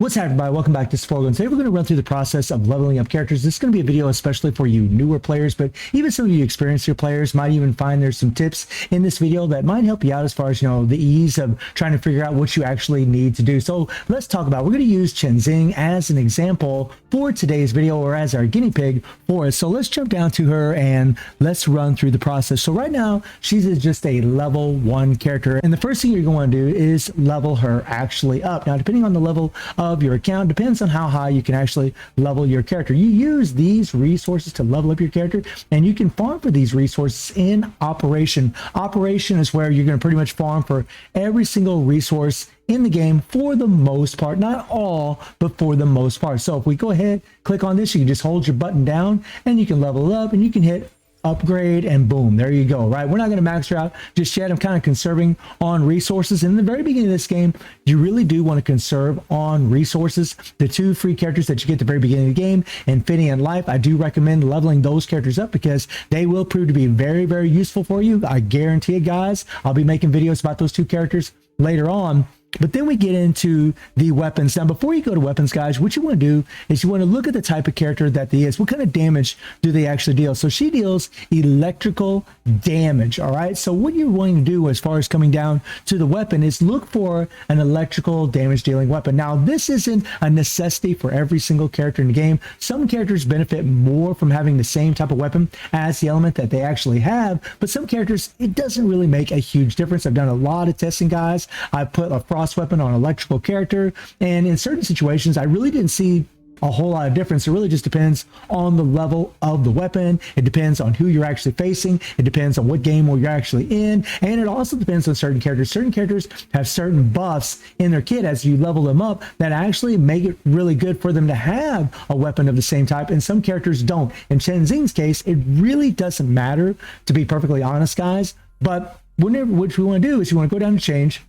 What's happening, everybody? Welcome back to Snowbreak. Today we're going to run through the process of leveling up characters. This is going to be a video especially for you newer players, but even some of you experienced players might even find there's some tips in this video that might help you out as far as, the ease of trying to figure out what you actually need to do. So let's talk about, we're going to use Chenzing as an example for today's video, or as our guinea pig for us. So let's jump down to her and let's run through the process. So right now, she's just a level 1 character. And the first thing you're going to do is level her actually up. Now, depending on the level of your account, depends on how high you can actually level your character. You use these resources to level up your character, and you can farm for these resources in Operation. Operation is where you're going to pretty much farm for every single resource in the game for the most part, not all, but for the most part. So if we go ahead, click on this, you can just hold your button down and you can level it up, and you can hit upgrade, and boom, there you go. Right, we're not going to max her out just yet. I'm kind of conserving on resources. In the very beginning of this game, you really do want to conserve on resources. The 2 free characters that you get at the very beginning of the game, Infinity and Life, I do recommend leveling those characters up because they will prove to be very, very useful for you. I guarantee it, guys. I'll be making videos about those 2 characters later on. But then we get into the weapons. Now, before you go to weapons, guys, what you want to do is you want to look at the type of character that they is. What kind of damage do they actually deal? So she deals electrical damage, all right? So what you're wanting to do as far as coming down to the weapon is look for an electrical damage dealing weapon. Now, this isn't a necessity for every single character in the game. Some characters benefit more from having the same type of weapon as the element that they actually have, but some characters, it doesn't really make a huge difference. I've done a lot of testing, guys. I put a frost weapon on an electrical character, and in certain situations I really didn't see a whole lot of difference. It really just depends on the level of the weapon. It depends on who you're actually facing. It depends on what game where you're actually in, and it also depends on certain characters. Certain characters have certain buffs in their kit as you level them up that actually make it really good for them to have a weapon of the same type, and some characters don't. In Chenzing's case, it really doesn't matter, to be perfectly honest, guys. But what we want to do is you want to go down to change,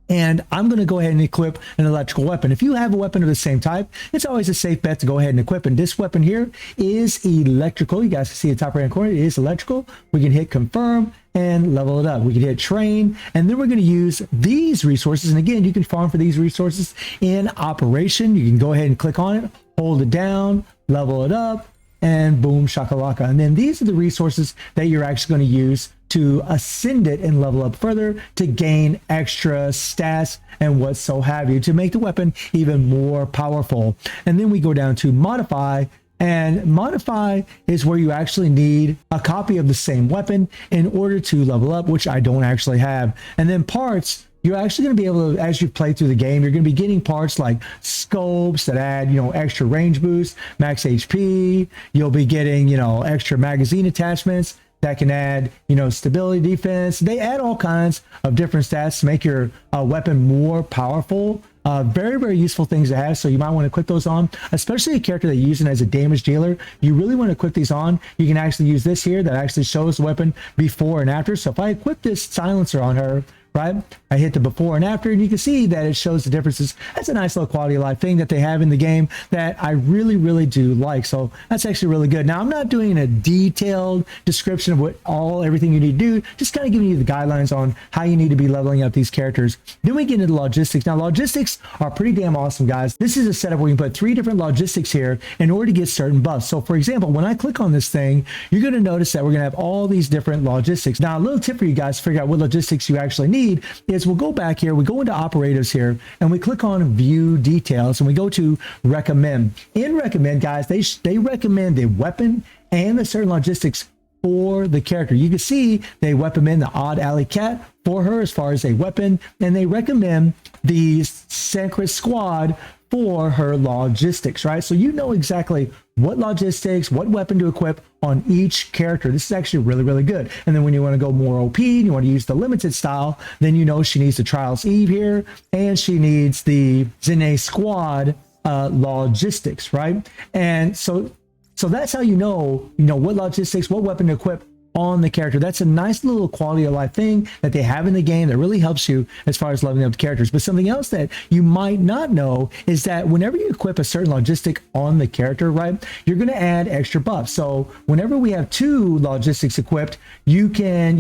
and I'm going to go ahead and equip an electrical weapon. If you have a weapon of the same type, it's always a safe bet to go ahead and equip. And this weapon here is electrical. You guys can see the top right hand corner. It is electrical. We can hit confirm and level it up. We can hit train, and then we're going to use these resources. And again, you can farm for these resources in Operation. You can go ahead and click on it, hold it down, level it up, and boom, shakalaka. And then these are the resources that you're actually going to use to ascend it and level up further to gain extra stats and what so have you, to make the weapon even more powerful. And then we go down to modify, and modify is where you actually need a copy of the same weapon in order to level up, which I don't actually have. And then parts, you're actually going to be able to, as you play through the game, you're going to be getting parts like scopes that add, extra range boost, max HP. You'll be getting, extra magazine attachments that can add, stability, defense. They add all kinds of different stats to make your weapon more powerful. Very, very useful things to have. So you might want to equip those on, especially a character that you're using as a damage dealer. You really want to equip these on. You can actually use this here that actually shows the weapon before and after. So if I equip this silencer on her, right, I hit the before and after, and you can see that it shows the differences. That's a nice little quality of life thing that they have in the game that I really, really do like. So that's actually really good. Now, I'm not doing a detailed description of everything you need to do, just kind of giving you the guidelines on how you need to be leveling up these characters. Then we get into logistics. Now, logistics are pretty damn awesome, guys. This is a setup where you can put 3 different logistics here in order to get certain buffs. So for example, when I click on this thing, you're going to notice that we're going to have all these different logistics. Now, a little tip for you guys to figure out what logistics you actually need is we'll go back here, we go into operators here, and we click on view details, and we go to recommend. In recommend, guys, they recommend the weapon and the certain logistics for the character. You can see they recommend the odd alley cat for her as far as a weapon, and they recommend the Sacred Squad for her logistics, right? So you know exactly what logistics, what weapon to equip on each character. This is actually really, really good. And then when you want to go more OP, you want to use the limited style, then you know she needs the Trials Eve here, and she needs the Zene Squad logistics, right? And so that's how you know what logistics, what weapon to equip on the character. That's a nice little quality of life thing that they have in the game that really helps you as far as leveling up the characters. But something else that you might not know is that whenever you equip a certain logistic on the character, right, you're going to add extra buffs. So whenever we have 2 logistics equipped, you can,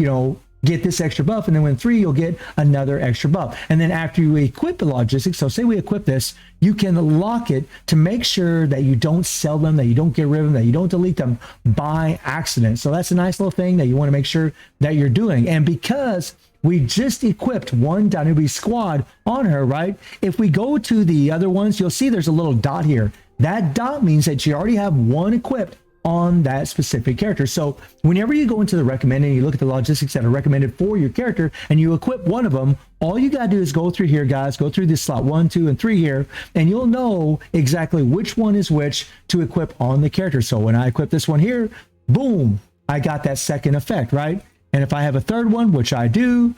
get this extra buff, and then when 3, you'll get another extra buff. And then after you equip the logistics, so say we equip this, you can lock it to make sure that you don't sell them, that you don't get rid of them, that you don't delete them by accident. So that's a nice little thing that you want to make sure that you're doing. And because we just equipped one Danubi squad on her, right? If we go to the other ones, you'll see there's a little dot here. That dot means that you already have one equipped on that specific character. So whenever you go into the recommended and you look at the logistics that are recommended for your character and you equip one of them, all you gotta do is go through here, guys, go through this slot 1, 2, and 3 here, and you'll know exactly which one is which to equip on the character. So when I equip this one here, boom, I got that second effect, right? And if I have a third one, which I do,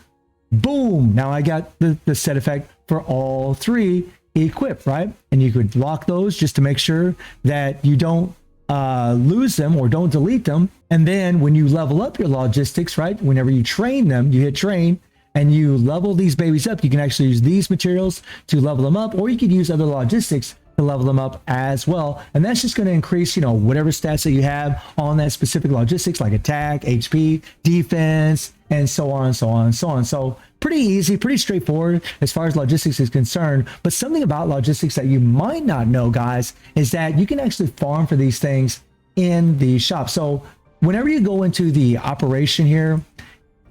boom, now I got the set effect for all 3 equipped, right? And you could lock those just to make sure that you don't lose them or don't delete them. And then when you level up your logistics, right, whenever you train them, you hit train and you level these babies up, you can actually use these materials to level them up, or you could use other logistics to level them up as well. And that's just going to increase, you know, whatever stats that you have on that specific logistics, like attack, HP, defense, and so on, so on, so on. So pretty easy, pretty straightforward as far as logistics is concerned. But something about logistics that you might not know, guys, is that you can actually farm for these things in the shop. So whenever you go into the operation here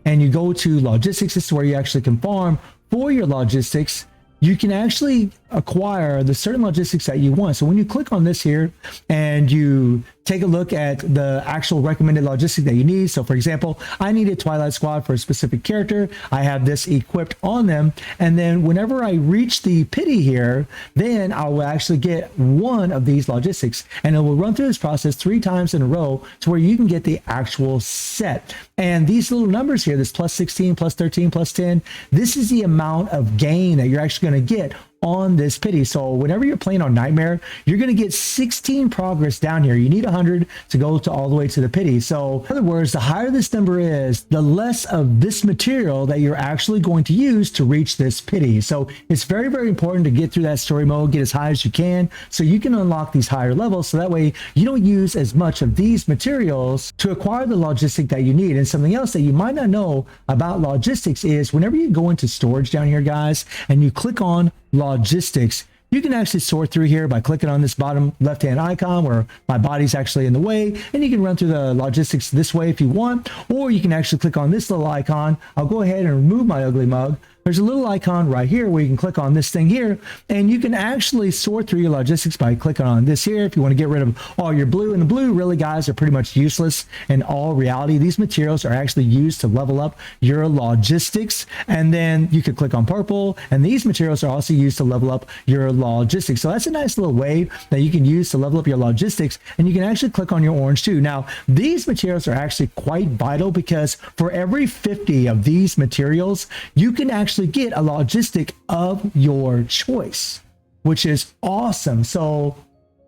and you go to logistics, this is where you actually can farm for your logistics. You can actually acquire the certain logistics that you want. So when you click on this here and you take a look at the actual recommended logistic that you need. So for example, I need a Twilight Squad for a specific character. I have this equipped on them. And then whenever I reach the pity here, then I will actually get one of these logistics, and it will run through this process 3 times in a row to where you can get the actual set. And these little numbers here, this plus 16, plus 13, plus 10, this is the amount of gain that you're actually going to get on this pity. So whenever you're playing on Nightmare, you're going to get 16 progress down here. You need 100 to go to all the way to the pity. So in other words, the higher this number is, the less of this material that you're actually going to use to reach this pity. So it's very, very important to get through that story mode, get as high as you can, so you can unlock these higher levels. So that way you don't use as much of these materials to acquire the logistic that you need. And something else that you might not know about logistics is whenever you go into storage down here, guys, and you click on logistics, you can actually sort through here by clicking on this bottom left hand icon where my body's actually in the way, and you can run through the logistics this way if you want, or you can actually click on this little icon. I'll go ahead and remove my ugly mug. There's a little icon right here where you can click on this thing here, and you can actually sort through your logistics by clicking on this here if you want to get rid of all your blue. And the blue, really, guys, are pretty much useless in all reality. These materials are actually used to level up your logistics. And then you could click on purple, and these materials are also used to level up your logistics. So that's a nice little way that you can use to level up your logistics. And you can actually click on your orange too. Now, these materials are actually quite vital because for every 50 of these materials, you can actually get a logistic of your choice, which is awesome. So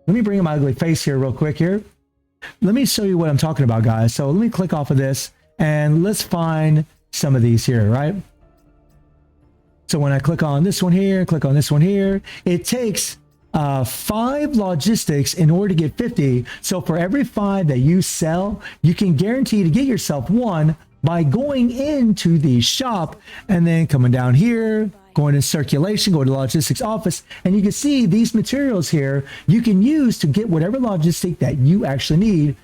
let me bring in my ugly face here real quick here. Let me show you what I'm talking about, guys. So let me click off of this and let's find some of these here, right? So when I click on this one here, click on this one here, it takes 5 logistics in order to get 50. So for every 5 that you sell, you can guarantee to get yourself 1 by going into the shop and then coming down here, going to circulation, go to logistics office, and you can see these materials here you can use to get whatever logistic that you actually need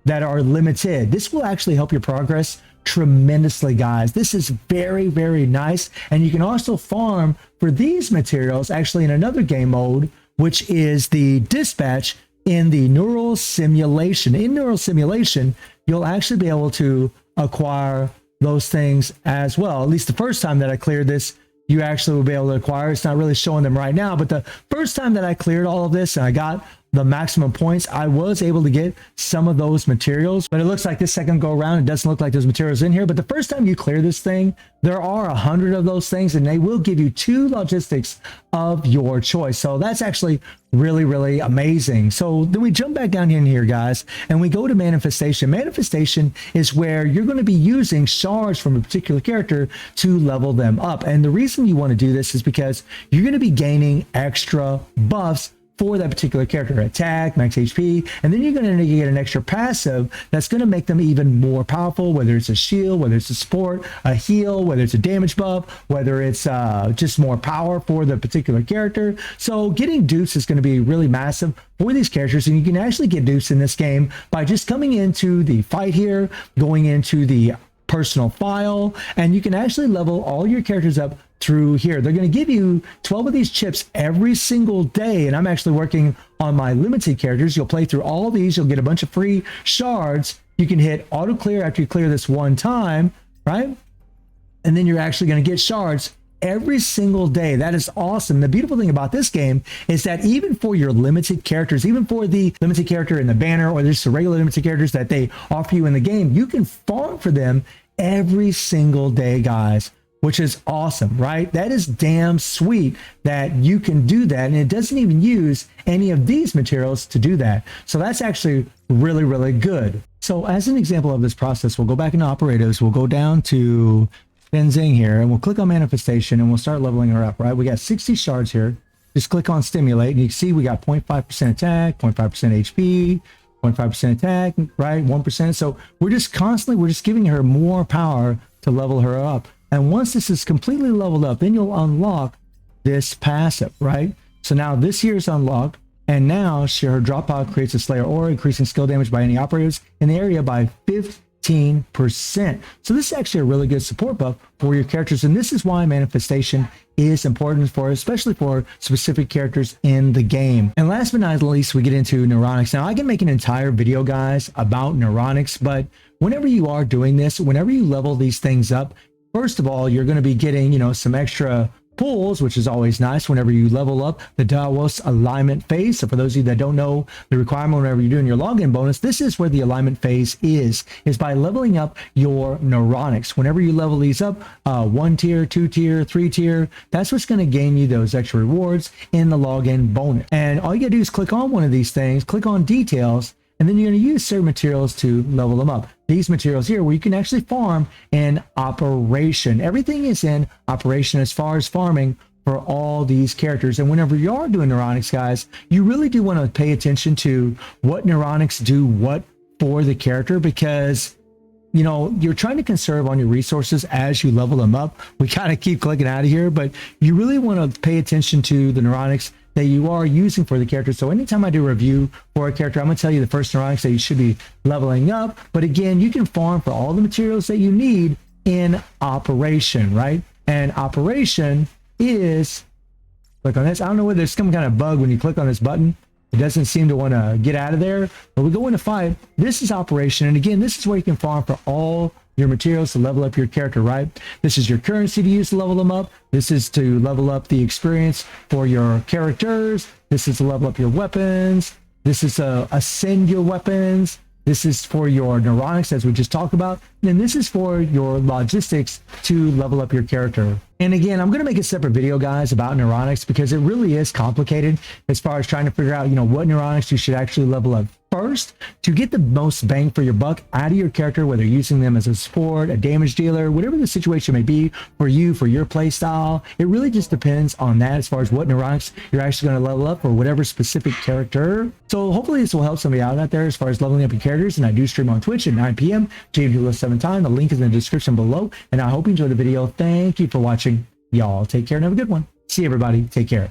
that are limited. This will actually help your progress tremendously, guys. This is very, very nice. And you can also farm for these materials actually in another game mode, which is the dispatch in the neural simulation. In neural simulation, you'll actually be able to acquire those things as well. At least the first time that I cleared this, you actually will be able to acquire. It's not really showing them right now, but the first time that I cleared all of this and I got the maximum points, I was able to get some of those materials. But it looks like this second go around, it doesn't look like there's materials in here. But the first time you clear this thing, there are 100 of those things, and they will give you 2 logistics of your choice. So that's actually really, really amazing. So then we jump back down in here, guys, and we go to manifestation. Manifestation is where you're going to be using shards from a particular character to level them up. And the reason you want to do this is because you're going to be gaining extra buffs for that particular character: attack, max HP, and then you're going to get an extra passive that's going to make them even more powerful, whether it's a shield, whether it's a support, a heal, whether it's a damage buff, whether it's just more power for the particular character. So getting dupes is going to be really massive for these characters, and you can actually get dupes in this game by just coming into the fight here, going into the personal file, and you can actually level all your characters up through here. They're going to give you 12 of these chips every single day, and I'm actually working on my limited characters. You'll play through all these, you'll get a bunch of free shards. You can hit auto clear after you clear this one time, right? And then you're actually going to get shards every single day. That is awesome. The beautiful thing about this game is that even for your limited characters, even for the limited character in the banner or just the regular limited characters that they offer you in the game, you can farm for them every single day, guys, which is awesome, right? That is damn sweet that you can do that, and it doesn't even use any of these materials to do that. So that's actually really, really good. So as an example of this process, we'll go back into operators, we'll go down to Benzing here, and we'll click on manifestation, and we'll start leveling her up, right? We got 60 shards here. Just click on stimulate, and you can see we got 0.5% attack, 0.5% HP, 0.5% attack, right? 1%. So we're just giving her more power to level her up. And once this is completely leveled up, then you'll unlock this passive, right? So now this here is unlocked, and now her drop pod creates a Slayer aura, increasing skill damage by any operators in the area by 15%. So this is actually a really good support buff for your characters, and this is why manifestation is important for, especially for specific characters in the game. And last but not least, we get into neuronics. Now I can make an entire video, guys, about neuronics, but whenever you are doing this, whenever you level these things up, first of all, you're going to be getting, you know, some extra pulls, which is always nice whenever you level up the Davos alignment phase. So for those of you that don't know the requirement whenever you're doing your login bonus, this is where the alignment phase is by leveling up your neuronics. Whenever you level these up, 1 tier, 2 tier, 3 tier, that's what's going to gain you those extra rewards in the login bonus. And all you gotta do is click on one of these things, click on details, and then you're going to use certain materials to level them up. These materials here, where you can actually farm in operation. Everything is in operation as far as farming for all these characters. And whenever you are doing neuronics, guys, you really do want to pay attention to what neuronics do what for the character, because you know, you're trying to conserve on your resources as you level them up. We kind of keep clicking out of here, but you really want to pay attention to the neuronics that you are using for the character. So anytime I do a review for a character, I'm going to tell you the first neuronics that you should be leveling up. But again, you can farm for all the materials that you need in operation, right? And operation is, click on this. I don't know whether there's some kind of bug when you click on this button. It doesn't seem to want to get out of there, but we go into fight. This is operation. And again, this is where you can farm for all your materials to level up your character, right? This is your currency to use to level them up. This is to level up the experience for your characters. This is to level up your weapons. This is to ascend your weapons. This is for your neuronics, as we just talked about. And this is for your logistics to level up your character. And again, I'm going to make a separate video, guys, about neuronics, because it really is complicated as far as trying to figure out, you know, what neuronics you should actually level up first to get the most bang for your buck out of your character, whether you're using them as a support, a damage dealer, whatever the situation may be for you, for your play style. It really just depends on that as far as what neuronics you're actually going to level up for whatever specific character. So hopefully this will help somebody out there as far as leveling up your characters. And I do stream on Twitch at 9 p.m. GMT7 time. The link is in the description below. And I hope you enjoyed the video. Thank you for watching. Y'all take care and have a good one. See you, everybody. Take care.